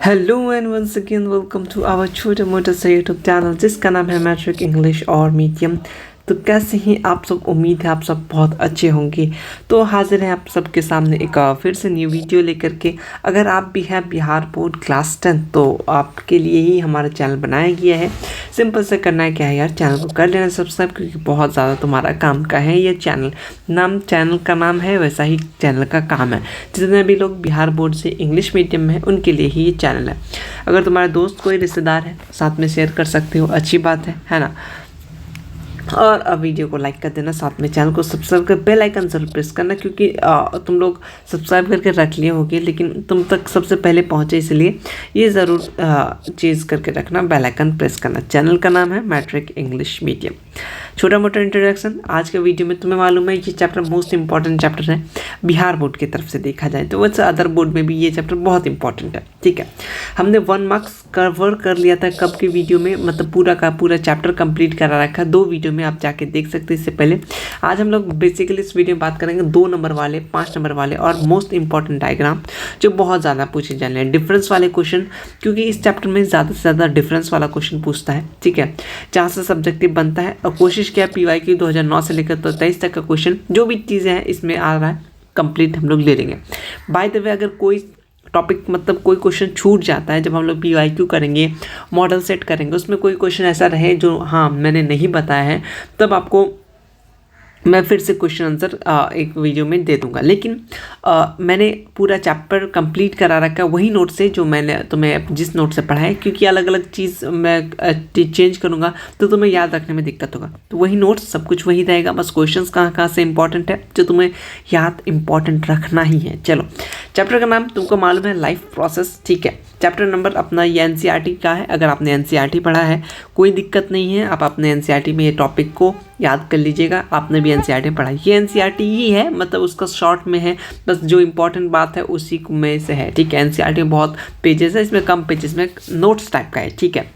Hello and once again welcome to our छोटा मोटा सा यूट्यूब चैनल जिसका नाम है मैट्रिक इंग्लिश और मीडियम। तो कैसे हैं आप सब? उम्मीद है आप सब बहुत अच्छे होंगे। तो हाजिर हैं आप सबके सामने एक फिर से न्यू वीडियो लेकर के। अगर आप भी हैं बिहार बोर्ड क्लास 10 तो आपके लिए ही हमारा चैनल बनाया गया है। सिंपल से करना है क्या है यार, चैनल को कर लेना सब्सक्राइब, क्योंकि बहुत ज़्यादा तुम्हारा काम का है ये चैनल। चैनल का नाम है वैसा ही चैनल का काम है। जितने भी लोग बिहार बोर्ड से इंग्लिश मीडियम में हैं उनके लिए ही ये चैनल है। अगर तुम्हारे दोस्त कोई रिश्तेदार है साथ में शेयर कर सकते हो, अच्छी बात है ना। और अब वीडियो को लाइक कर देना, साथ में चैनल को सब्सक्राइब कर बेल आइकन जरूर प्रेस करना, क्योंकि तुम लोग सब्सक्राइब करके रख लिए होगे लेकिन तुम तक सबसे पहले पहुंचे, इसलिए ये ज़रूर चीज़ करके रखना, बेल आइकन प्रेस करना। चैनल का नाम है मैट्रिक इंग्लिश मीडियम। छोटा मोटा इंट्रोडक्शन। आज के वीडियो में तुम्हें मालूम है ये चैप्टर मोस्ट इंपॉर्टेंट चैप्टर है बिहार बोर्ड की तरफ से देखा जाए तो। वैसे अदर बोर्ड में भी ये चैप्टर बहुत इंपॉर्टेंट है, ठीक है। हमने 1 मार्क्स कवर कर लिया था कब की वीडियो में, मतलब पूरा का पूरा चैप्टर कंप्लीट करा रखा 2 वीडियो में, आप जाके देख सकते हैं इससे पहले। आज हम लोग बेसिकली इस वीडियो में बात करेंगे 2 नंबर वाले, 5 नंबर वाले और मोस्ट इंपॉर्टेंट डायग्राम जो बहुत ज़्यादा पूछे जाने हैं। डिफरेंस वाले क्वेश्चन, क्योंकि इस चैप्टर में ज़्यादा से ज़्यादा डिफरेंस वाला क्वेश्चन पूछता है, ठीक है, जहाँ से सब्जेक्टिव बनता है। और कोशिश क्या, PYQ 2009 से लेकर तो 23 तक का क्वेश्चन जो भी चीज़ें हैं इसमें आ रहा है कंप्लीट हम लोग ले लेंगे। बाय द वे, अगर कोई टॉपिक मतलब कोई क्वेश्चन छूट जाता है जब हम लोग PYQ करेंगे, मॉडल सेट करेंगे, उसमें कोई क्वेश्चन ऐसा रहे जो हाँ मैंने नहीं बताया है, तब आपको मैं फिर से क्वेश्चन आंसर एक वीडियो में दे दूंगा। लेकिन मैंने पूरा चैप्टर कंप्लीट करा रखा है वही नोट से जो मैंने तुम्हें जिस नोट से पढ़ा है, क्योंकि अलग अलग चीज़ मैं चेंज करूंगा तो तुम्हें याद रखने में दिक्कत होगा। तो वही नोट सब कुछ वही रहेगा, बस क्वेश्चंस कहाँ कहाँ से इंपॉर्टेंट है जो तुम्हें याद इंपॉर्टेंट रखना ही है। चलो, चैप्टर का नाम तुमको मालूम है, लाइफ प्रोसेस, ठीक है। चैप्टर नंबर अपना ये NCERT का है। अगर आपने NCERT पढ़ा है कोई दिक्कत नहीं है, आप अपने NCERT में ये टॉपिक को याद कर लीजिएगा। आपने भी NCERT पढ़ा है, ये NCERT ही है, मतलब उसका शॉर्ट में है, बस जो इंपॉर्टेंट बात है उसी में से है, ठीक है। NCERT में बहुत पेजेस है, इसमें कम पेजेस में नोट्स टाइप का है, ठीक है।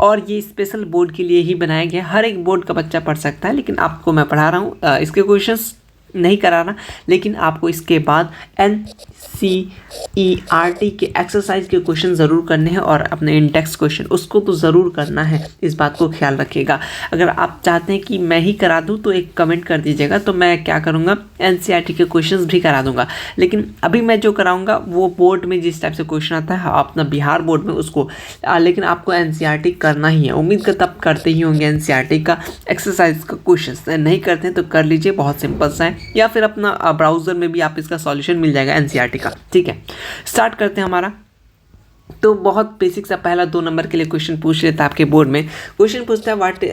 और ये स्पेशल बोर्ड के लिए ही बनाया गया, हर एक बोर्ड का बच्चा पढ़ सकता है, लेकिन आपको मैं पढ़ा रहा हूँ, इसके क्वेश्चंस नहीं कराना, लेकिन आपको इसके बाद NCERT के एक्सरसाइज के क्वेश्चन ज़रूर करने हैं और अपने इंडेक्स क्वेश्चन उसको तो ज़रूर करना है, इस बात को ख्याल रखिएगा। अगर आप चाहते हैं कि मैं ही करा दूं तो एक कमेंट कर दीजिएगा, तो मैं क्या करूंगा NCERT के क्वेश्चंस भी करा दूंगा। लेकिन अभी मैं जो कराऊंगा वो बोर्ड में जिस टाइप से क्वेश्चन आता है अपना बिहार बोर्ड में उसको, लेकिन आपको NCERT करना ही है। उम्मीद करता आप करते ही होंगे NCERT का एक्सरसाइज का क्वेश्चन, नहीं करते हैं तो कर लीजिए, बहुत सिंपल सा है, या फिर अपना ब्राउज़र में भी आप इसका सॉल्यूशन मिल जाएगा NCERT का, ठीक है। स्टार्ट करते हैं हमारा। तो बहुत बेसिक सा पहला 2 नंबर के लिए क्वेश्चन पूछ लेता है आपके बोर्ड में। क्वेश्चन पूछता है व्हाट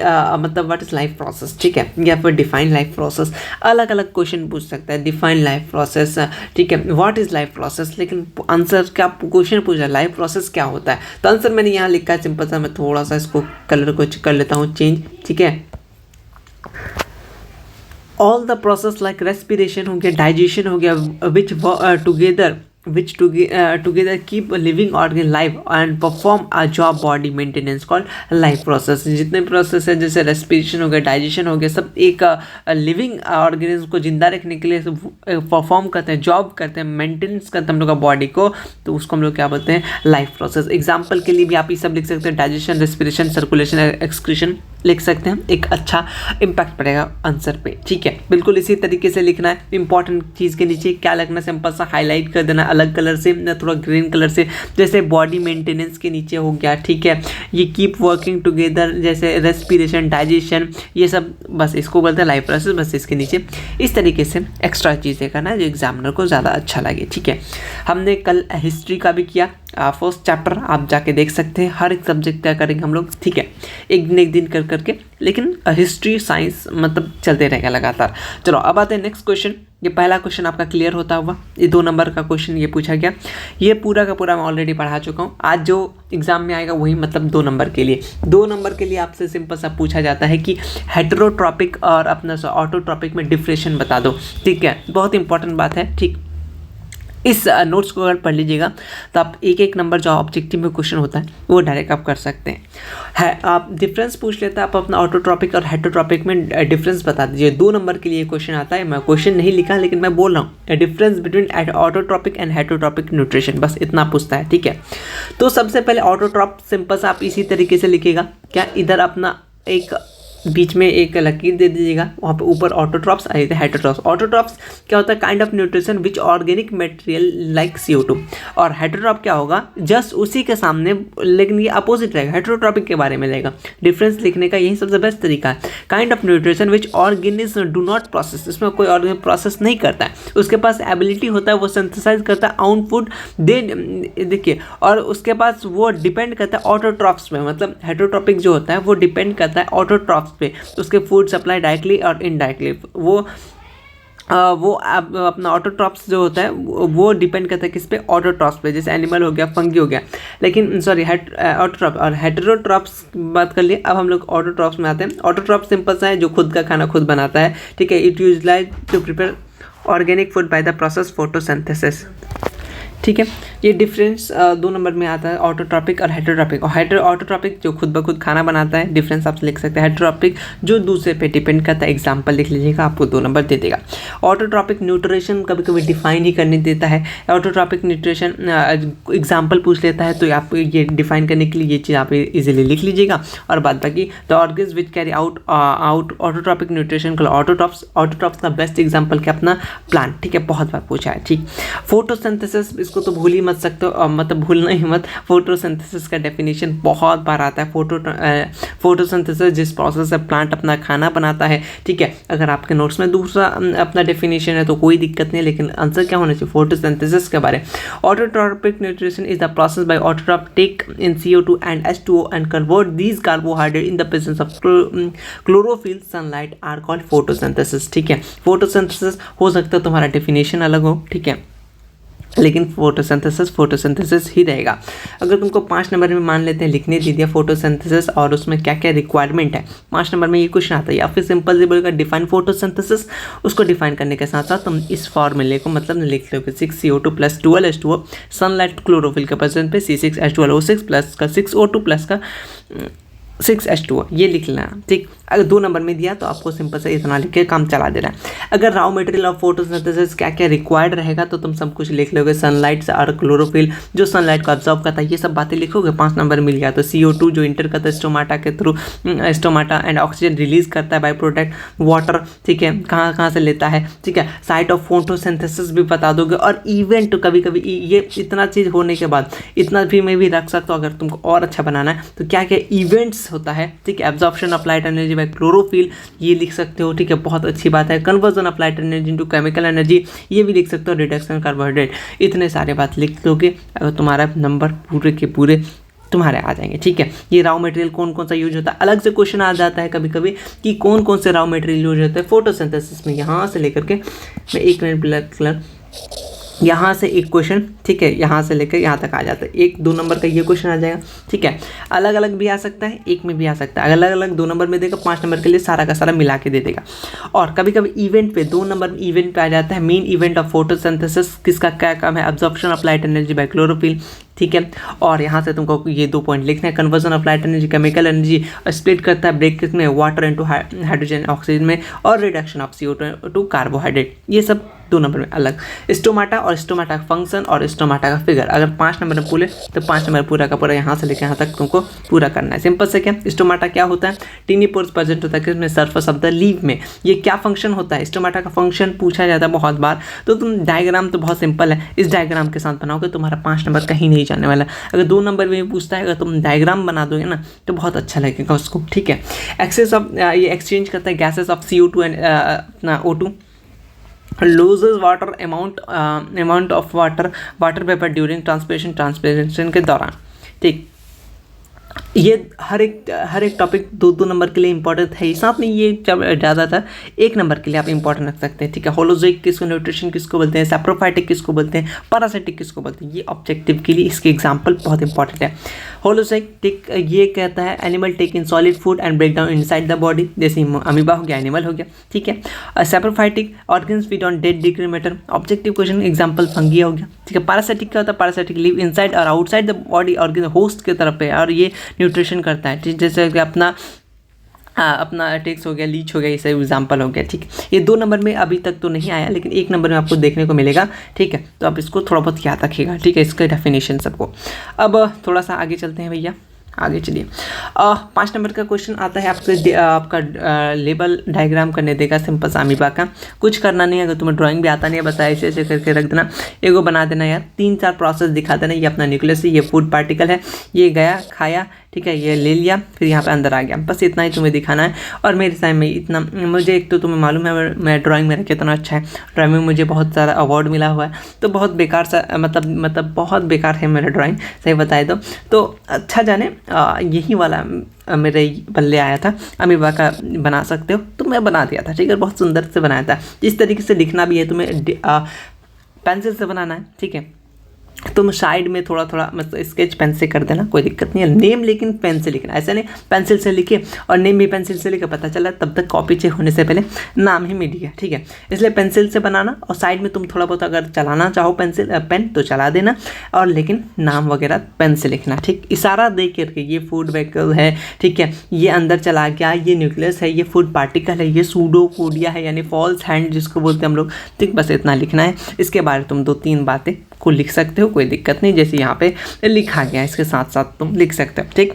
इज लाइफ प्रोसेस, ठीक है, या फिर डिफाइन लाइफ प्रोसेस। अलग अलग क्वेश्चन पूछ सकता है, डिफाइन लाइफ प्रोसेस, ठीक है, व्हाट इज लाइफ प्रोसेस। लेकिन आंसर क्या क्वेश्चन पूछा है, लाइफ प्रोसेस क्या होता है, तो आंसर मैंने यहाँ लिखा है सिंपल सा। मैं थोड़ा सा इसको कलर को कर लेता हूँ चेंज, ठीक है। All the process like respiration हो गया, डाइजेशन हो गया, which together keep a living organ live and perform a job body maintenance called life process। जितने प्रोसेस है जैसे रेस्पिरेशन हो गया, डाइजेशन हो गया, सब एक लिविंग ऑर्गेनिज्म को जिंदा रखने के लिए परफॉर्म करते हैं, जॉब करते हैं, मेंटेनेंस करते हैं हम लोग का बॉडी को, तो उसको हम लोग क्या बोलते हैं, लाइफ प्रोसेस। एग्जाम्पल के लिए भी आप ये सब लिख सकते हैं, डाइजेशन, रेस्पिरेशन, सर्कुलेशन, एक्सक्रीशन लिख सकते हैं, एक अच्छा इम्पैक्ट पड़ेगा आंसर पे, ठीक है। बिल्कुल इसी तरीके से लिखना है। इंपॉर्टेंट चीज़ के नीचे क्या लिखना, सिंपल सा हाईलाइट कर देना अलग कलर से, थोड़ा ग्रीन कलर से, जैसे बॉडी मेंटेनेंस के नीचे हो गया, ठीक है। ये कीप वर्किंग टुगेदर, जैसे रेस्पिरेशन, डाइजेशन, ये सब बस इसको बोलते हैं लाइफ प्रोसेस, बस इसके नीचे इस तरीके से एक्स्ट्रा चीज़ें करना जो एग्जामिनर को ज़्यादा अच्छा लगे, ठीक है। हमने कल हिस्ट्री का भी किया, फर्स्ट चैप्टर आप जाके देख सकते हैं। हर एक सब्जेक्ट क्या करेंगे हम लोग, ठीक है, एक दिन एक दिन कर करके, लेकिन हिस्ट्री साइंस मतलब चलते रहेगा लगातार। चलो अब आते हैं नेक्स्ट क्वेश्चन। ये पहला क्वेश्चन आपका क्लियर होता हुआ, ये 2 नंबर का क्वेश्चन ये पूछा गया, ये पूरा का पूरा मैं ऑलरेडी पढ़ा चुका हूँ। आज जो एग्जाम में आएगा वही मतलब 2 नंबर के लिए। 2 नंबर के लिए आपसे सिंपल सा पूछा जाता है कि हेटेरोट्रॉपिक और अपना ऑटोट्रॉपिक में डिफरेंशिएशन बता दो, ठीक है, बहुत इंपॉर्टेंट बात है, ठीक। इस नोट्स को अगर पढ़ लीजिएगा तो आप एक एक नंबर जो ऑब्जेक्टिव में क्वेश्चन होता है वो डायरेक्ट आप कर सकते हैं। आप डिफरेंस पूछ लेते हैं, आप अपना ऑटोट्रॉपिक और हेटरोट्रॉपिक में डिफरेंस बता दीजिए। 2 नंबर के लिए क्वेश्चन आता है, मैं क्वेश्चन नहीं लिखा लेकिन मैं बोल रहा हूँ difference between autotrophic and heterotrophic nutrition, बस इतना पूछता है, ठीक है। तो सबसे पहले ऑटोट्रॉप सिंपल सा आप इसी तरीके से लिखिएगा, क्या इधर अपना एक बीच में एक लकीर दे दीजिएगा, वहाँ पे ऊपर ऑटोट्रॉप्स आए थे हेटरोट्रॉप्स। ऑटोट्रॉप्स क्या होता है, kind of nutrition which organic material like CO2। और हेटरोट्रॉप क्या होगा, जस्ट उसी के सामने, लेकिन ये अपोजिट रहेगा, हेटरोट्रॉपिक के बारे में रहेगा। डिफरेंस लिखने का यही सबसे बेस्ट तरीका है। Kind of nutrition which organism do not process, इसमें कोई ऑर्गेनिज्म प्रोसेस नहीं करता है, उसके पास एबिलिटी होता है, वो सिंथेसाइज करता है ऑन फूड दे, देखिए, और उसके पास वो डिपेंड करता है ऑटोट्रॉप्स पे, मतलब हेटरोट्रॉपिक जो होता है वो डिपेंड करता है ऑटोट्रॉप्स पे, उसके फूड सप्लाई डायरेक्टली और इनडायरेक्टली वो अपना ऑटोट्रॉप्स जो होता है वो डिपेंड करता है किस पे, ऑटोट्रॉप्स पे, जैसे एनिमल हो गया, फंगी हो गया। लेकिन सॉरी, ऑटोट्रॉप और हेटेरोट्रॉप्स बात कर लिए। अब हम लोग ऑटोट्रॉप्स में आते हैं। ऑटोट्रॉप सिंपल सा है, जो खुद का खाना खुद बनाता है, ठीक है। It utilize to prepare organic food by the process photosynthesis, ठीक है। ये डिफरेंस 2 नंबर में आता है, ऑटोट्रॉपिक और हेटेरोट्रॉपिक। और ऑटोट्रॉपिक जो खुद ब खुद खाना बनाता है, डिफरेंस आप लिख सकते हैं। हेटेरोट्रॉपिक जो दूसरे पे डिपेंड करता है, एग्जांपल लिख लीजिएगा, आपको 2 नंबर दे देगा। ऑटोट्रॉपिक न्यूट्रिशन कभी कभी डिफाइन ही करने देता है। ऑटोट्रॉपिक न्यूट्रिशन एग्जाम्पल पूछ लेता है, तो आप ये डिफाइन करने के लिए ये चीज़ आप इजीली लिख लीजिएगा। और बाद बाकी the organs which carry out autotrophic nutrition को ऑटोट्रॉप्स का बेस्ट एग्जाम्पल क्या, अपना प्लांट, ठीक है, बहुत बार पूछा है, ठीक। फोटोसिंथेसिस, इसको तो भूल ही मत सकते हो, मतलब भूलना ही मत। फोटोसिंथेसिस का डेफिनेशन बहुत बार आता है। फोटोसिंथेसिस जिस प्रोसेस से प्लांट अपना खाना बनाता है, ठीक है। अगर आपके नोट्स में दूसरा अपना डेफिनेशन है तो कोई दिक्कत नहीं, लेकिन आंसर क्या होना चाहिए, फोटोसिंथेसिस के बारे में। Autotrophic nutrition is the process by autotroph take in CO2 and H2O and convert these carbohydrate in the presence of chlorophyll sunlight are called photosynthesis, ठीक है। फोटोसिंथेसिस हो सकता है तुम्हारा डेफिनेशन अलग हो, ठीक है, लेकिन फोटोसिंथेसिस ही रहेगा। अगर तुमको 5 नंबर में मान लेते हैं लिखने दे दिया फोटोसिंथेसिस और उसमें क्या क्या रिक्वायरमेंट है, 5 नंबर में ये क्वेश्चन आता है, या फिर सिंपल से बोलेगा डिफाइन फोटोसिंथेसिस। उसको डिफाइन करने के साथ साथ तुम इस फॉर्मूले को मतलब लिख लोगे 6CO2 + 12H2O सनलाइट क्लोरोफिल के प्रेजेंस पे C6H12O6 प्लस का 6O2 प्लस का 6H2O, ये लिख लेना, ठीक। अगर 2 नंबर में दिया तो आपको सिंपल से इतना लिख के काम चला देना है। अगर रॉ मटेरियल ऑफ फोटोसिंथेसिस क्या क्या रिक्वायर्ड रहेगा तो तुम सब कुछ लिख लोगे, सनलाइट से और क्लोरोफिल जो सनलाइट को ऑब्जॉर्व करता है, ये सब बातें लिखोगे। 5 नंबर मिल गया तो CO2 जो इंटर करता है स्टोमाटा के through, stomata and oxygen release करता है बाय प्रोडक्ट वाटर, ठीक है, कहाँ कहाँ से लेता है, ठीक है। साइट ऑफ फोटोसिंथेसिस भी बता दोगे। और इवेंट कभी कभी ये इतना चीज़ होने के बाद इतना भी मैं भी रख सकता हूँ, अगर तुमको और अच्छा बनाना है तो क्या क्या इवेंट्स होता है, ठीक है। Absorption of light energy by chlorophyll, ये लिख सकते हो, ठीक है, बहुत अच्छी बात है। Conversion of light energy into chemical energy, ये भी लिख सकते हो। रिडक्शन कार्बोहाइड्रेट, इतने सारे बात लिख दोगे, अगर तुम्हारा नंबर पूरे के पूरे तुम्हारे आ जाएंगे, ठीक है। ये रॉ मटेरियल कौन कौन सा यूज होता है, अलग से क्वेश्चन आ जाता है कभी कभी कि कौन कौन से रॉ मटेरियल यूज होते हैं फोटोसिंथेसिस में। यहाँ से लेकर के मैं 1 मिनट ब्लैक कलर, यहाँ से एक क्वेश्चन, ठीक है, यहाँ से लेकर यहाँ तक आ जाता है। 1-2 नंबर का ये क्वेश्चन आ जाएगा, ठीक है। अलग अलग भी आ सकता है, एक में भी आ सकता है। अलग अलग 2 नंबर में देगा, 5 नंबर के लिए सारा का सारा मिला के दे देगा। और कभी कभी इवेंट पे 2 नंबर इवेंट पे आ जाता है। मेन इवेंट ऑफ फोटोसिंथेसिस किसका क्या काम है, absorption of light energy by chlorophyll, ठीक है। और यहाँ से तुमको ये 2 पॉइंट लिखना है। Conversion of light energy chemical energy split करता है ब्रेक में वाटर इनटू हाइड्रोजन ऑक्सीजन में, और reduction of CO2 to carbohydrate, ये सब 2 नंबर में अलग। स्टोमाटा और स्टोमाटा का फंक्शन और स्टोमाटा का फिगर, अगर 5 नंबर में पूरे तो 5 नंबर पूरा का पूरा यहाँ से लेकर यहाँ तक तुमको पूरा करना है। सिंपल से क्या, स्टोमाटा क्या होता है, टिनी पोर्स प्रेजेंट होता है इसमें सर्फेस ऑफ द लीव में। ये क्या फंक्शन होता है, स्टोमाटा का फंक्शन पूछा जाता है बहुत बार। तो तुम डायग्राम तो बहुत सिंपल है, इस डायग्राम के साथ बनाओगे तुम्हारा 5 नंबर कहीं नहीं जाने वाला। अगर 2 नंबर में पूछता है, अगर तुम डायग्राम बना दोगे ना तो बहुत अच्छा लगेगा उसको, ठीक है। एक्सेस ऑफ ये एक्सचेंज करता है गैसेस ऑफ CO2 एंड अपना O2, loses water amount of water vapour during transpiration के दौरान, ठीक। ये हर एक टॉपिक 2-2 नंबर के लिए इंपॉर्टेंट है ही, साथ में ये जब ज़्यादा था 1 नंबर के लिए आप इंपॉर्टेंट रख सकते हैं, ठीक है। होलोजोइक किसको, न्यूट्रिशन किसको बोलते हैं, सैप्रोफाइटिक किसको बोलते हैं, पैरासिटिक किसको बोलते हैं, ये ऑब्जेक्टिव के लिए इसके एग्जाम्पल बहुत इंपॉर्टेंट है। होलोजोइक टिक ये कहता है animal take in solid food and break down inside the body, जैसे अमीबा हो गया, एनिमल हो गया, ठीक है। Saprophytic organs feed on dead degree matter, objective question example fungi हो गया, ठीक है। पैरासिटिक क्या होता है, पैरासिटिक लिव इनसाइड और outside the body organ, host की तरफ है और ये न्यूट्रिशन करता है, जैसे कि अपना टेक्स हो गया, लीच हो गया, ये सब एग्जाम्पल हो गया, ठीक है। ये 2 नंबर में अभी तक तो नहीं आया, लेकिन 1 नंबर में आपको देखने को मिलेगा, ठीक है। तो आप इसको थोड़ा बहुत याद रखिएगा, ठीक है, इसका डेफिनेशन सबको। अब थोड़ा सा आगे चलते हैं भैया, आगे चलिए। 5 नंबर का क्वेश्चन आता है आपका लेबल डायग्राम करने देगा सिंपल सा अमीबा का। कुछ करना नहीं है, अगर तुम्हें ड्राइंग भी आता नहीं है बस ऐसे ऐसे करके रख देना, एगो बना देना यार, 3-4 प्रोसेस दिखा देना। ये अपना न्यूक्लियस है, ये फूड पार्टिकल है, ये गया खाया, ठीक है, ये ले लिया, फिर यहाँ पे अंदर आ गया, बस इतना ही तुम्हें दिखाना है। और मेरे टाइम में इतना, मुझे एक तो तुम्हें मालूम है मैं ड्राइंग मेरा कितना अच्छा है, ड्राइंग में मुझे बहुत सारा अवार्ड मिला हुआ है, तो बहुत बेकार सा मतलब बहुत बेकार है मेरा ड्राइंग, सही बताए तो अच्छा जाने यही वाला मेरे बल्ले आया था, अमीबा का बना सकते हो, तो मैं बना दिया था, ठीक है, बहुत सुंदर से बनाया था। इस तरीके से लिखना भी है तुम्हें, पेंसिल से बनाना है, ठीक है। तुम साइड में थोड़ा थोड़ा मतलब स्केच पेन से कर देना, कोई दिक्कत नहीं है। नेम लेकिन पेन से लिखना, ऐसा नहीं पेंसिल से लिखे और नेम भी पेंसिल से लिखे, पता चला तब तक कॉपी चेक होने से पहले नाम ही मिल गया, ठीक है। इसलिए पेंसिल से बनाना और साइड में तुम थोड़ा बहुत अगर चलाना चाहो पेन तो चला देना, और लेकिन नाम वगैरह पेन से लिखना, ठीक। इशारा दे करके ये फूड वेहिकल है, ठीक है, ये अंदर चला गया, ये न्यूक्लियस है, ये फूड पार्टिकल है, ये सूडोपोडिया है यानी फॉल्स हैंड जिसको बोलते हैं हम लोग, ठीक। बस इतना लिखना है, इसके बारे में तुम 2-3 बातें को लिख सकते हो, कोई दिक्कत नहीं, जैसे यहाँ पे लिखा गया इसके साथ साथ तुम लिख सकते हो, ठीक।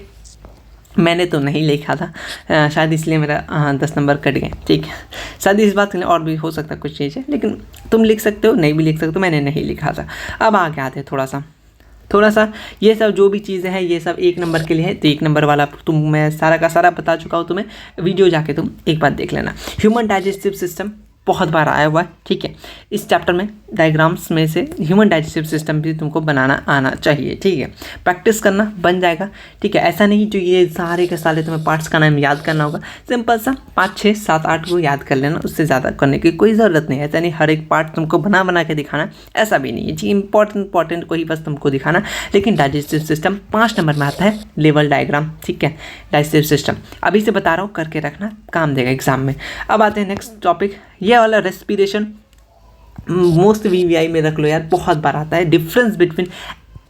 मैंने तो नहीं लिखा था शायद, इसलिए मेरा 10 नंबर कट गए, ठीक है। शायद इस बात के लिए और भी हो सकता है कुछ चीज़ें, लेकिन तुम लिख सकते हो, नहीं भी लिख सकते हो, मैंने नहीं लिखा था। अब आगे आते हैं थोड़ा सा ये सब जो भी चीज़ें हैं ये सब 1 नंबर के लिए है, तो 1 नंबर वाला तुम मैं सारा का सारा बता चुका हूँ तुम्हें, वीडियो जाके तुम एक बार देख लेना। ह्यूमन डाइजेस्टिव सिस्टम बहुत बार आया हुआ है, ठीक है। इस चैप्टर में डायग्राम्स में से ह्यूमन डाइजेस्टिव सिस्टम भी तुमको बनाना आना चाहिए, ठीक है। प्रैक्टिस करना बन जाएगा, ठीक है। ऐसा नहीं जो ये सारे के सारे तुम्हें पार्ट्स का नाम याद करना होगा, सिंपल सा 5, 6, 7, 8 को याद कर लेना, उससे ज़्यादा करने की कोई ज़रूरत नहीं है। ऐसा नहीं हर एक पार्ट तुमको बना के दिखाना, ऐसा भी नहीं है जी, इंपॉर्टेंट को ही बस तुमको दिखाना। लेकिन डाइजेस्टिव सिस्टम 5 नंबर में आता है, लेवल डायग्राम, ठीक है। डाइजेस्टिव सिस्टम अभी से बता रहा हूँ, करके रखना, काम देगा एग्जाम में। अब आते हैं नेक्स्ट टॉपिक, ये वाला रेस्पिरेशन मोस्ट वीवीआई में रख लो यार, बहुत बार आता है। Difference between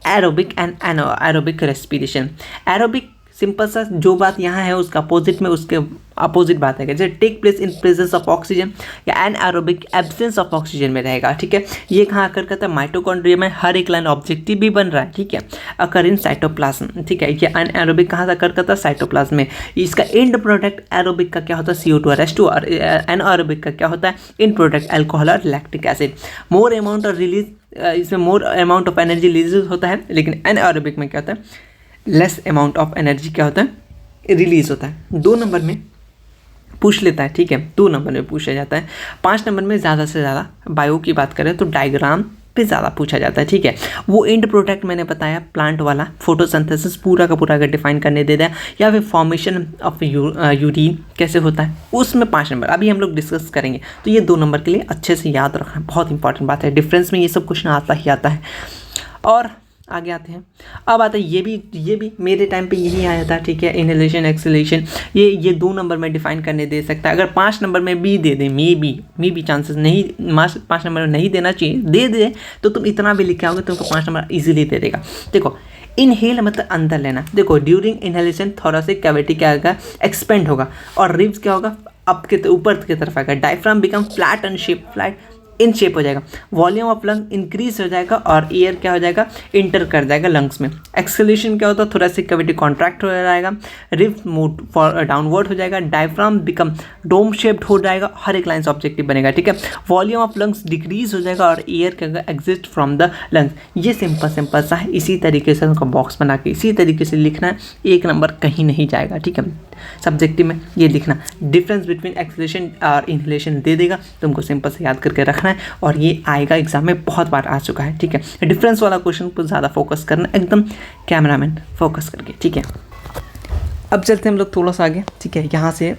aerobic and aerobic respiration. Aerobic simple सा जो बात यहाँ है उसका अपोजिट में उसके अपोजिट बात है, जैसे take place in presence of oxygen या एनएरोबिक एब्सेंस ऑफ ऑक्सीजन में रहेगा, ठीक है। ये कहाँ आकर करता है, माइटोकॉन्ड्रिया में, हर एक लाइन ऑब्जेक्टिव भी बन रहा है, ठीक है। अकर इन साइटोप्लाज्म, ठीक है। ये एनएरोबिक कहाँ आकर करता है, साइटोप्लाज्म में। इसका एंड प्रोडक्ट एरोबिक का क्या होता है, CO2 और H2, और एनएरोबिक का क्या होता है, एंड प्रोडक्ट अल्कोहल और lactic acid. More amount of release, इसमें more amount of energy release होता है, लेकिन एनएरोबिक में क्या होता है, लेस अमाउंट ऑफ एनर्जी क्या होता है, रिलीज होता है। 2 नंबर में पूछ लेता है, ठीक है, 2 नंबर में पूछा जाता है। 5 नंबर में ज़्यादा से ज़्यादा बायो की बात करें तो डायग्राम पे ज़्यादा पूछा जाता है, ठीक है। वो एंड प्रोडक्ट मैंने बताया प्लांट वाला, फोटोसिंथेसिस पूरा का पूरा अगर डिफाइन करने दे दिया, या फिर फॉर्मेशन ऑफ यूरिन कैसे होता है, उसमें 5 नंबर अभी हम लोग डिस्कस करेंगे। तो ये 2 नंबर के लिए अच्छे से याद रखना बहुत इंपॉर्टेंट बात है। डिफरेंस में ये सब क्वेश्चन आता ही आता है। और आगे आते हैं, अब आता है ये भी मेरे टाइम पे यही आया था, ठीक है। इनहेलेशन एक्सहेलेशन ये 2 नंबर में डिफाइन करने दे सकता है। अगर 5 नंबर में भी दे दे, मे बी चांसेस नहीं, 5 नंबर में नहीं देना चाहिए, दे तो तुम इतना भी लिखे आओगे तुमको 5 नंबर इजीली दे देगा। देखो इनहेल मतलब अंदर लेना, देखो ड्यूरिंग इनहेलेशन थोरेसिक कैविटी क्या होगा, एक्सपेंड होगा, और रिब्स क्या होगा, अप के ऊपर की तरफ आएगा। Diaphragm become flat and shape, flat in shape हो जाएगा। वॉल्यूम ऑफ लंग इंक्रीज हो जाएगा और एयर क्या हो जाएगा, इंटर कर जाएगा लंग्स में। एक्सहेलेशन क्या होता है, थोरेसिक कैविटी कॉन्ट्रैक्ट हो जाएगा, रिब्स मूव फॉर डाउनवर्ड हो जाएगा, डायफ्राम बिकम डोम शेप्ड हो जाएगा, हर एक लाइन से ऑब्जेक्टिव बनेगा, ठीक है। वॉल्यूम ऑफ लंग्स डिक्रीज हो जाएगा और एयर क्या होगा, एग्जिस्ट फ्रॉम द लंग्स। ये सिंपल सा है, इसी तरीके से उनका बॉक्स बना के इसी तरीके से लिखना है, 1 नंबर कहीं नहीं जाएगा, ठीक है। सब्जेक्टिव में ये लिखना, डिफरेंस बिटवीन एक्सलेशन और इनहेलेशन दे देगा, तुमको सिंपल से याद करके रखना है और ये आएगा एग्जाम में बहुत बार आ चुका है। ठीक है, डिफरेंस वाला क्वेश्चन पर ज़्यादा फोकस करना, एकदम कैमरामैन फोकस करके। ठीक है, अब चलते हैं हम लोग थोड़ा सा आगे। ठीक है, यहाँ से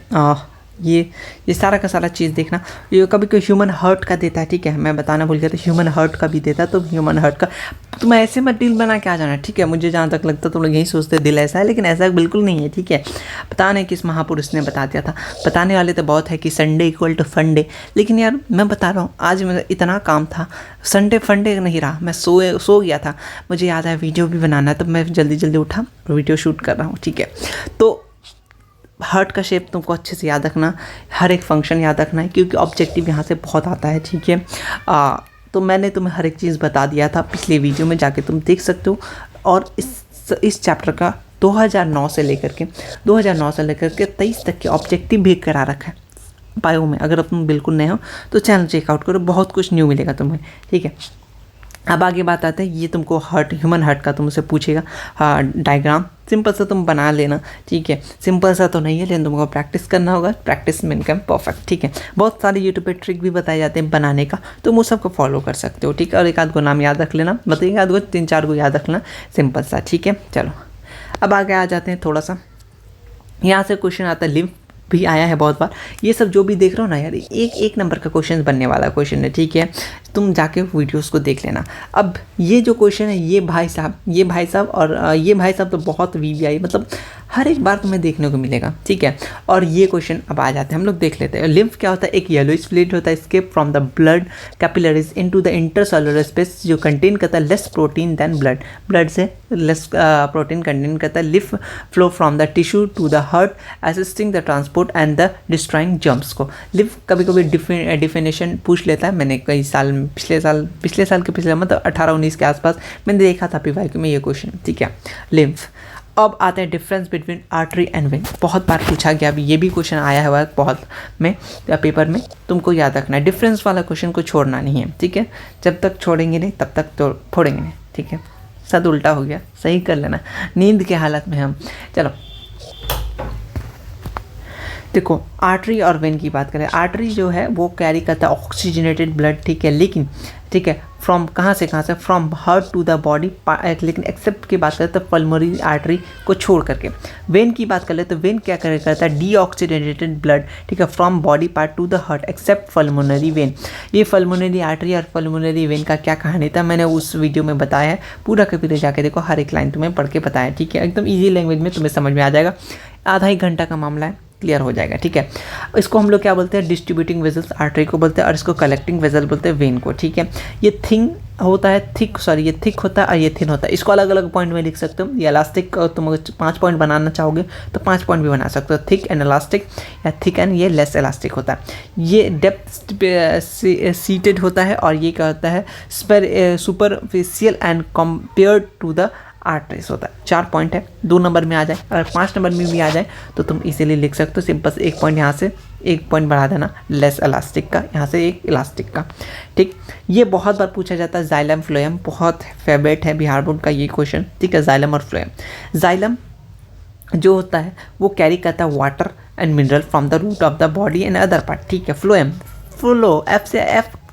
ये सारा का सारा चीज़ देखना। ये कभी कोई ह्यूमन हर्ट का देता है, ठीक है, मैं बताना भूल गया था, ह्यूमन हर्ट का भी देता है। तो ह्यूमन हर्ट का तुम ऐसे मत दिल बना के आ जाना। ठीक है, मुझे जहाँ तक लगता है तुम लोग यही सोचते दिल ऐसा है, लेकिन ऐसा बिल्कुल नहीं है। ठीक है, पता नहीं किस महापुरुष ने बता दिया था, बताने वाले तो बहुत है कि संडे इक्वल टू फंडे, लेकिन यार मैं बता रहा हूँ आज मेरा इतना काम था, संडे फंडे नहीं रहा, मैं सो गया था। मुझे याद है वीडियो भी बनाना है, तब मैं जल्दी जल्दी उठा और वीडियो शूट कर रहा हूँ। ठीक है, तो हार्ट का शेप तुमको अच्छे से याद रखना, हर एक फंक्शन याद रखना है, क्योंकि ऑब्जेक्टिव यहाँ से बहुत आता है। ठीक है, तो मैंने तुम्हें हर एक चीज़ बता दिया था पिछले वीडियो में, जाके तुम देख सकते हो। और इस चैप्टर का 2009 से लेकर के 23 तक के ऑब्जेक्टिव भी करा रखा है बायो में। अगर तुम बिल्कुल नए हो तो चैनल चेकआउट करो, बहुत कुछ न्यू मिलेगा तुम्हें। ठीक है, अब आगे बात आता है, ये तुमको ह्यूमन हार्ट का तुमसे पूछेगा डायग्राम, सिंपल सा तुम बना लेना। ठीक है, सिंपल सा तो नहीं है, लेकिन तुमको प्रैक्टिस करना होगा, प्रैक्टिस में इनकम परफेक्ट। ठीक है, बहुत सारे यूट्यूब पे ट्रिक भी बताए जाते हैं बनाने का, तो वो सबको फॉलो कर सकते हो। ठीक है, और एक आध को नाम याद रख लेना, मतलब एक आध को 3-4 को याद रखना, सिंपल सा। ठीक है, चलो अब आगे आ जाते हैं थोड़ा सा। यहाँ से क्वेश्चन आता है, लिम्फ भी आया है बहुत बार। ये सब जो भी देख रहे हो ना यार, एक नंबर का क्वेश्चन बनने वाला क्वेश्चन है। ठीक है, तुम जाके वीडियोस को देख लेना। अब ये जो क्वेश्चन है, ये भाई साहब और ये भाई साहब तो बहुत वीवीआई, मतलब हर एक बार तुम्हें देखने को मिलेगा। ठीक है, और ये क्वेश्चन अब आ जाते हैं, हम लोग देख लेते हैं। लिम्फ क्या होता है? एक येलोइश फ्लूइड होता है, escape from the blood capillaries into the intercellular space, जो कंटेन करता है लेस प्रोटीन देन ब्लड से लेस प्रोटीन कंटेन करता है। Lymph flow from the tissue to the heart, assisting the transport and the destroying germs को। Lymph कभी कभी definition पूछ लेता है, मैंने कई साल पिछले साल के पिछले मतलब 18-19 के आसपास मैंने देखा था पीवाईक्यू में ये क्वेश्चन। ठीक है, लिम्फ। अब आता है difference between artery and when, बहुत बार पूछा गया, अभी ये भी क्वेश्चन आया हुआ है बहुत में पेपर में, तुमको याद रखना है। डिफरेंस वाला क्वेश्चन को छोड़ना नहीं है। ठीक है, जब तक छोड़ेंगे नहीं तब तक तो फोड़ेंगे नहीं। ठीक है, सद उल्टा हो गया, सही कर लेना, नींद के हालत में हम। चलो देखो, आर्टरी और वेन की बात करें, आर्टरी जो है वो कैरी करता है ऑक्सीजनेटेड ब्लड। ठीक है, लेकिन ठीक है फ्रॉम कहाँ से from heart to the body, लेकिन एक्सेप्ट की बात करें तो पल्मोनरी आर्टरी को छोड़ करके। वेन की बात कर ले तो वेन क्या करता है? डीऑक्सीजनेटेड ब्लड, ठीक है, from body part two the heart accept pulmonary vein. ये पल्मोनरी आर्टरी और पल्मोनरी वेन का क्या कहानी था मैंने उस वीडियो में बताया है, पूरा का पूरा जाके देखो, हर एक लाइन तुम्हें पढ़ के बताया। ठीक है, एकदम ईजी लैंग्वेज में तुम्हें समझ में आ जाएगा, आधा ही घंटा का मामला है, क्लियर हो जाएगा। ठीक है, इसको हम लोग क्या बोलते हैं? डिस्ट्रीब्यूटिंग वेजल्स आर्टरी को बोलते हैं, और इसको कलेक्टिंग वेजल बोलते हैं वेन को। ठीक है, ये ये थिक होता है और ये थिन होता है। इसको अलग अलग पॉइंट में लिख सकते हो। ये इलास्टिक, तुम अगर 5 पॉइंट बनाना चाहोगे तो 5 पॉइंट भी बना सकते हो, थिक एंड इलास्टिक, या थिक एंड ये लेस इलास्टिक होता है। ये डेप्थ सीटेड होता है, और ये क्या होता है? Superficial and compared to the arteries होता है। 4 पॉइंट है, 2 नंबर में आ जाए, अगर 5 नंबर में भी आ जाए तो तुम इजीली लिख सकते हो। सिंपल से 1 पॉइंट यहाँ से 1 पॉइंट बढ़ा देना, लेस इलास्टिक का, यहाँ से 1 इलास्टिक का। ठीक, ये बहुत बार पूछा जाता है। जाइलम फ्लोएम बहुत फेवरेट है बिहार बोर्ड का ये क्वेश्चन। ठीक है, जाइलम और फ्लोएम। जाइलम जो होता है वो कैरी करता है water and mineral from the root of the body and other part. ठीक है, फ्लोएम, फ्लो,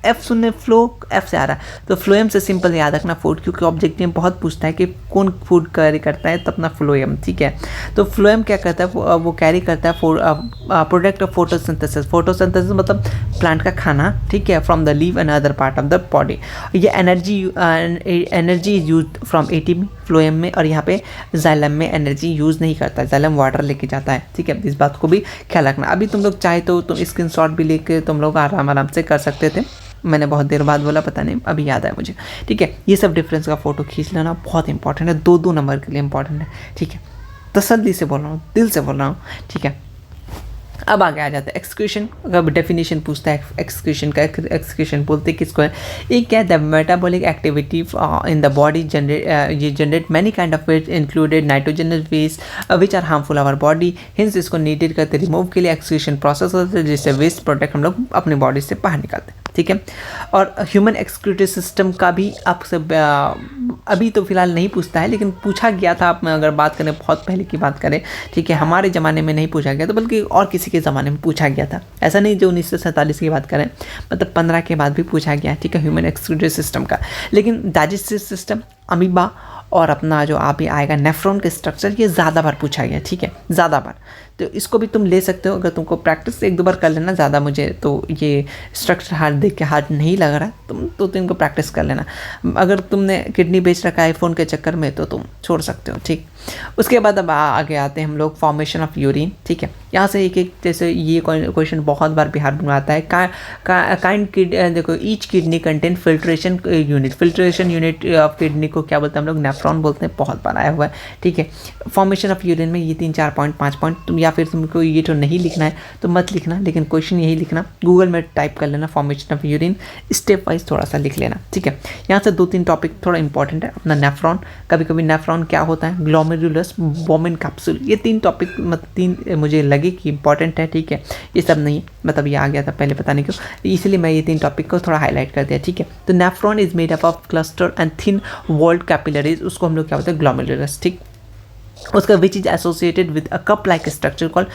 एफ सुनने, फ्लो एफ से आ रहा है, तो फ्लोएम से सिंपल याद रखना फूड, क्योंकि ऑब्जेक्टिव में बहुत पूछता है कि कौन फूड कैरी करता है, तो अपना फ्लोएम। ठीक है, तो फ्लोएम क्या करता है? वो कैरी करता है प्रोडक्ट ऑफ फोटोसिंथेसिस मतलब प्लांट का खाना। ठीक है, from the leave and other part of the body. ये energy use from ATP phloem में, और यहाँ पे जाइलम में एनर्जी यूज़ नहीं करता है, जाइलम वाटर लेके जाता है। ठीक है, इस बात को भी ख्याल रखना। अभी तुम लोग चाहे तो तुम स्क्रीनशॉट भी लेके तुम लोग आराम से कर सकते थे, मैंने बहुत देर बाद बोला, पता नहीं अभी याद है मुझे। ठीक है, ये सब डिफरेंस का फोटो खींच लेना, बहुत इंपॉर्टेंट है, 2-2 नंबर के लिए इंपॉर्टेंट है। ठीक है, तसल्ली से बोल रहा हूँ, दिल से बोल रहा हूँ। ठीक है, अब आगे आ जाता है एक्सक्रीशन। अगर डेफिनेशन पूछता है एक्सक्रीशन का, एक्सक्रीशन बोलते किसको है? एक क्या है? The metabolic activity in the body generate many kind of waste included nitrogenous waste which are harmful our body, hence इसको नीडेड करते रिमूव के लिए एक्सक्रीशन प्रोसेस होता है, जिससे वेस्ट प्रोडक्ट हम लोग अपनी बॉडी से बाहर निकालते हैं। ठीक है। और ह्यूमन एक्सक्रीटरी सिस्टम का भी आपसे अभी तो फिलहाल नहीं पूछता है, लेकिन पूछा गया था। आप अगर बात करें बहुत पहले की बात करें, ठीक है, हमारे ज़माने में नहीं पूछा गया था, बल्कि और किसी के ज़माने में पूछा गया था। ऐसा नहीं जो 1947 की बात करें, मतलब 15 के बाद भी पूछा गया, ठीक है, ह्यूमन एक्सक्रीटरी सिस्टम का। लेकिन डाइजेस्टिव सिस्टम, अमीबा और अपना जो आप ही आएगा नेफ्रॉन के स्ट्रक्चर, ये ज़्यादा बार पूछा गया, ठीक है, ज़्यादा बार। तो इसको भी तुम ले सकते हो अगर तुमको प्रैक्टिस 1-2 बार कर लेना। ज़्यादा मुझे तो ये स्ट्रक्चर हार्ड देख के हार्ड नहीं लग रहा, तुम तो इनको प्रैक्टिस कर लेना। अगर तुमने किडनी बेच रखा है आईफोन के चक्कर में तो तुम छोड़ सकते हो, ठीक। उसके बाद अब आगे आते हैं हम लोग फॉर्मेशन ऑफ यूरिन, ठीक है। यहाँ से एक एक जैसे ये क्वेश्चन बहुत बार बिहार में आता है। देखो each kidney contain filtration unit. Filtration unit of kidney को क्या बोलते हैं हम लोग? नेफ्रॉन बोलते हैं। बहुत बार आया हुआ है, ठीक है। फॉर्मेशन ऑफ यूरिन में ये 3, 4 पॉइंट, 5 पॉइंट तुम, या फिर तुमको ये तो नहीं लिखना है तो मत लिखना, लेकिन क्वेश्चन यही लिखना, गूगल में टाइप कर लेना formation of urine, step wise थोड़ा सा लिख लेना, ठीक है। यहाँ से 2-3 टॉपिक थोड़ा इंपॉर्टेंट है। अपना नेफ्रॉन, कभी कभी नेफ्रॉन क्या होता है, ग्लोमेरुलस, बोमेन कैप्सूल, ये 3 टॉपिक मतलब 3 मुझे लगे कि इंपॉर्टेंट है, ठीक है। ये सब नहीं, मतलब ये आ गया था पहले, पता नहीं क्यों, इसलिए मैं ये 3 टॉपिक को थोड़ा हाईलाइट कर दिया, ठीक है। तो nephron is made up of cluster and thin walled capillaries, उसको हम लोग क्या बोलते हैं? ग्लोमेरुलस, ठीक। उसका which is associated with a cup like structure called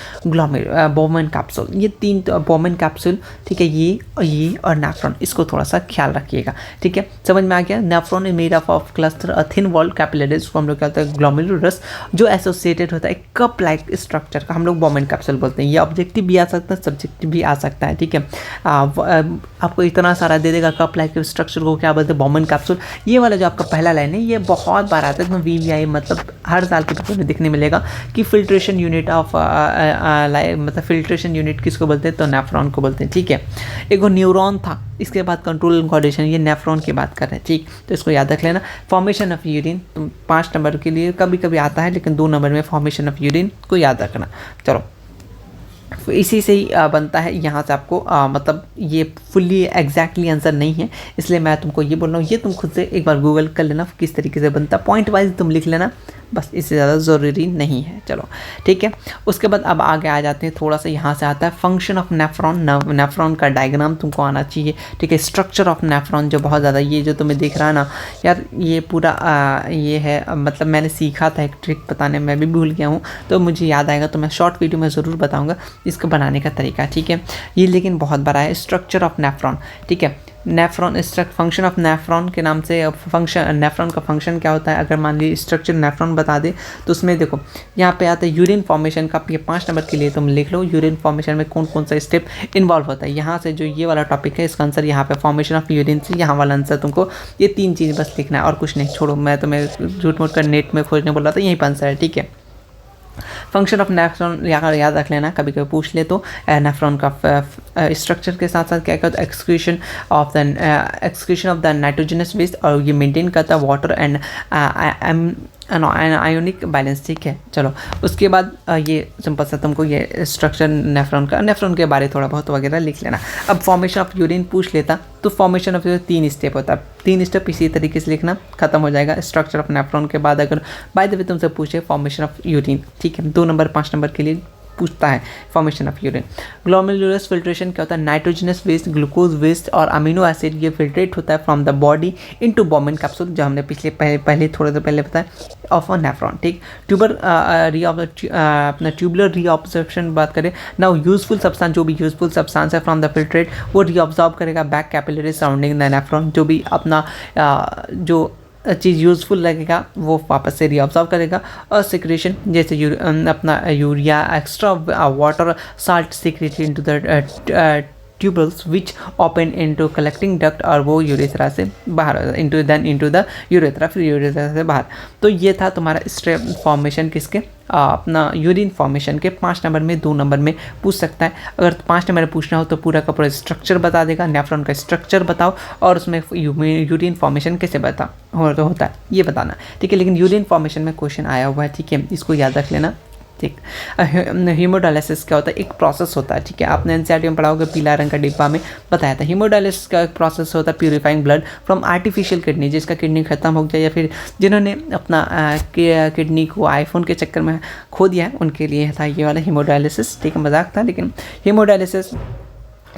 Bowman capsule. ये 3 बोमेन कैप्सूल, ठीक है, ये और नेफ्रॉन, इसको थोड़ा सा ख्याल रखिएगा, ठीक है। समझ में आ गया? Nephron is made up of cluster a thin walled capillaries, उसको हम लोग क्या होता है? ग्लोमेरुलस, जो एसोसिएटेड होता है कप लाइक स्ट्रक्चर का, हम लोग बोमेन कैप्सूल बोलते हैं। ये ऑब्जेक्टिव भी आ सकता है, सब्जेक्टिव भी आ सकता है, ठीक है। आपको इतना सारा दे देगा, कप लाइक स्ट्रक्चर को क्या बोलते हैं? बोमेन कैप्सूल। ये वाला जो आपका पहला लाइन है, ये बहुत बार आता है, VVI मतलब हर साल के पेपर में दिखने मिलेगा कि फिल्ट्रेशन यूनिट ऑफ मतलब फिल्ट्रेशन यूनिट किसको बोलते हैं? तो नेफ्रॉन को बोलते हैं, ठीक है। एक न्यूरॉन था, इसके बाद कंट्रोल एंड कोऑर्डिनेशन, ये नेफ्रॉन की बात कर रहे हैं, ठीक। तो इसको याद रख लेना। फॉर्मेशन ऑफ यूरिन तुम 5 नंबर के लिए कभी कभी आता है, लेकिन 2 नंबर में फॉर्मेशन ऑफ यूरिन को याद रखना। चलो, इसी से ही बनता है। यहाँ से आपको मतलब ये फुल्ली एग्जैक्टली आंसर नहीं है, इसलिए मैं तुमको ये बोल रहा हूँ, ये तुम खुद से एक बार गूगल कर लेना किस तरीके से बनता, पॉइंट वाइज तुम लिख लेना, बस, इससे ज़्यादा ज़रूरी नहीं है। चलो, ठीक है। उसके बाद अब आगे आ जाते हैं, थोड़ा सा यहाँ से आता है फंक्शन ऑफ नेफ्रॉन। नेफ्रॉन का डायग्राम तुमको आना चाहिए, ठीक है। स्ट्रक्चर ऑफ नेफ्रॉन जो बहुत ज़्यादा, ये जो तुम्हें दिख रहा है ना यार, ये पूरा ये है, मतलब मैंने सीखा था एक ट्रिक बताने, मैं भी भूल गया हूँ, तो मुझे याद आएगा तो मैं शॉर्ट वीडियो में ज़रूर बताऊँगा इसको बनाने का तरीका, ठीक है। ये लेकिन बहुत बड़ा है, स्ट्रक्चर ऑफ नेफ्रॉन, ठीक है। नेफ्रॉन फंक्शन ऑफ नेफ्रॉन के नाम से, फंक्शन नेफ्रॉन का फंक्शन क्या होता है, अगर मान ली स्ट्रक्चर नेफ्रॉन बता दे तो उसमें देखो यहाँ पे आता है यूरिन फॉर्मेशन का। ये 5 नंबर के लिए तुम लिख लो, यूरिन फॉर्मेशन में कौन कौन सा स्टेप इन्वॉल्व होता है। यहाँ से जो ये वाला टॉपिक है, इसका आंसर यहाँ पे फॉर्मेशन ऑफ यूरिन से यहाँ वाला आंसर तुमको ये 3 चीज़ बस लिखना है और कुछ नहीं। छोड़ो, मैं झूठ मूठ कर नेट में खोजने बोल रहा था, यहीं पर आंसर है, ठीक है। फंक्शन ऑफ नेफ्रॉन याद रख लेना, कभी कभी पूछ ले तो। नेफ्रॉन का स्ट्रक्चर के साथ साथ क्या कहता है? Excretion of the nitrogenous waste, और ये मेंटेन करता है वाटर एंड आयोनिक बैलेंस, ठीक है। चलो, उसके बाद ये सिंपल सा तुमको ये स्ट्रक्चर नेफ्रॉन के बारे थोड़ा बहुत वगैरह लिख लेना। अब फॉर्मेशन ऑफ यूरिन पूछ लेता तो फॉर्मेशन ऑफ यूरिन 3 स्टेप होता है, 3 स्टेप इसी तरीके से लिखना, खत्म हो जाएगा। स्ट्रक्चर ऑफ नेफ्रॉन के बाद अगर बाय द वे तुमसे पूछे फॉर्मेशन ऑफ यूरिन, ठीक है, 2 नंबर 5 नंबर के लिए पूछता है formation of urine. Glomerulus filtration क्या होता है? नाइट्रोजनस वेस्ट, ग्लूकोज वेस्ट और अमीनो एसिड ये फिल्ट्रेट होता है from the body into Bowman capsule, जो हमने पहले थोड़ा देर पहले बताया, ऑफ अ नेफ्रॉन, ठीक। अपना ट्यूबुलर रीऑब्जॉर्प्शन बात करें ना, यूजफुल सब्सटेंस, जो भी यूजफुल सब्सटेंस है फ्रॉम द फिल्ट्रेट वो रीऑब्जॉर्ब करेगा back capillary surrounding the nephron, जो भी अपना जो चीज़ यूज़फुल लगेगा वो वापस से रीअब्जॉर्ब करेगा। और सिक्रेशन जैसे अपना urea, extra water, salt secreted into the tubules which open into collecting duct, और वो यूरेथ्रा से बाहर इनटू द यूरेथ्रा, फिर यूरेथ्रा से बाहर। तो ये था तुम्हारा स्ट्रेप फॉर्मेशन किसके? अपना यूरिन फॉर्मेशन के। 5 नंबर में 2 नंबर में पूछ सकता है। अगर 5 नंबर में पूछना हो तो पूरा का पूरा स्ट्रक्चर बता देगा, नेफ्रॉन का स्ट्रक्चर बताओ और उसमें यूरिन फॉर्मेशन कैसे होता है ये बताना, ठीक है। लेकिन यूरिन फॉर्मेशन में क्वेश्चन आया हुआ है, ठीक है, इसको याद रख लेना, ठीक। हीमोडायलिसिस क्या होता है? एक प्रोसेस होता है, ठीक है। आपने एनसीईआरटी में पढ़ा होगा, पीला रंग का डिब्बा में बताया था। हीमोडायलिसिस का एक प्रोसेस होता है purifying blood from artificial kidney, जिसका किडनी खत्म हो जाए या फिर जिन्होंने अपना किडनी को आईफोन के चक्कर में खो दिया है, उनके लिए था ये वाला हीमोडायलिसिस, ठीक है। मजाक था, लेकिन हीमोडायलिसिस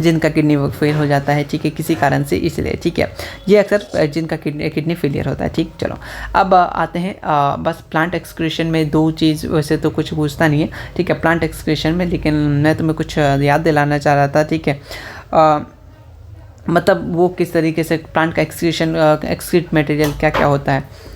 जिनका किडनी फेल हो जाता है, ठीक है, किसी कारण से, इसलिए, ठीक है, ये अक्सर जिनका किडनी फेलियर होता है, ठीक। चलो अब आते हैं बस प्लांट एक्सक्रीशन में 2 चीज़, वैसे तो कुछ पूछता नहीं है, ठीक है, प्लांट एक्सक्रीशन में, लेकिन मैं तुम्हें कुछ याद दिलाना चाह रहा था, ठीक है। मतलब वो किस तरीके से प्लांट का एक्सक्रीट मटेरियल क्या क्या होता है।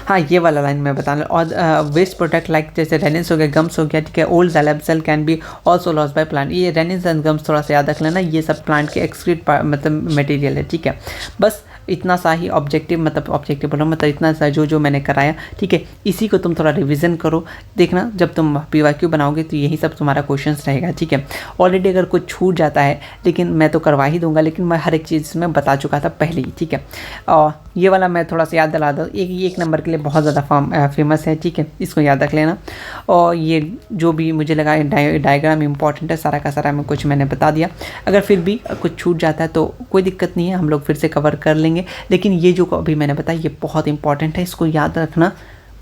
हाँ, ये वाला लाइन मैं बताना, और वेस्ट प्रोडक्ट लाइक जैसे रेनिन्स हो गया, गम्स हो गया, ठीक है, old xylem cell can be also loss by plant. ये रेनिन्स एंड गम्स थोड़ा सा याद रख लेना, ये सब प्लांट के एक्सक्रीट मतलब मटेरियल है, ठीक है। बस इतना सा ही ऑब्जेक्टिव बोलो, मतलब इतना सा जो मैंने कराया, ठीक है। इसी को तुम थोड़ा रिवीजन करो, देखना जब तुम PYQ बनाओगे तो यही सब तुम्हारा क्वेश्चंस रहेगा, ठीक है। ऑलरेडी अगर कुछ छूट जाता है, लेकिन मैं तो करवा ही दूंगा, लेकिन मैं हर एक चीज़ में बता चुका था पहले ही, ठीक है। और ये वाला मैं थोड़ा सा याद दिला दूँ, एक नंबर के लिए बहुत ज़्यादा फेमस है, ठीक है, इसको याद रख लेना। और ये जो भी मुझे लगा डायग्राम इंपॉर्टेंट है, सारा का सारा मैंने बता दिया। अगर फिर भी कुछ छूट जाता है तो कोई दिक्कत नहीं है, हम लोग फिर से कवर कर लेंगे, लेकिन ये जो अभी मैंने बताया ये बहुत इंपॉर्टेंट है, इसको याद रखना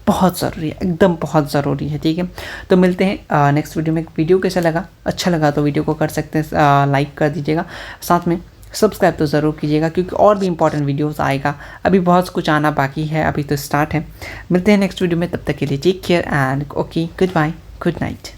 बहुत ज़रूरी है, एकदम बहुत ज़रूरी है, ठीक है। तो मिलते हैं नेक्स्ट वीडियो में। वीडियो कैसा लगा, अच्छा लगा तो वीडियो को कर सकते हैं लाइक कर दीजिएगा, साथ में सब्सक्राइब तो ज़रूर कीजिएगा, क्योंकि और भी इंपॉर्टेंट वीडियोस आएगा, अभी बहुत कुछ आना बाकी है, अभी तो स्टार्ट है। मिलते हैं नेक्स्ट वीडियो में, तब तक के लिए take care and okay, good bye, good night.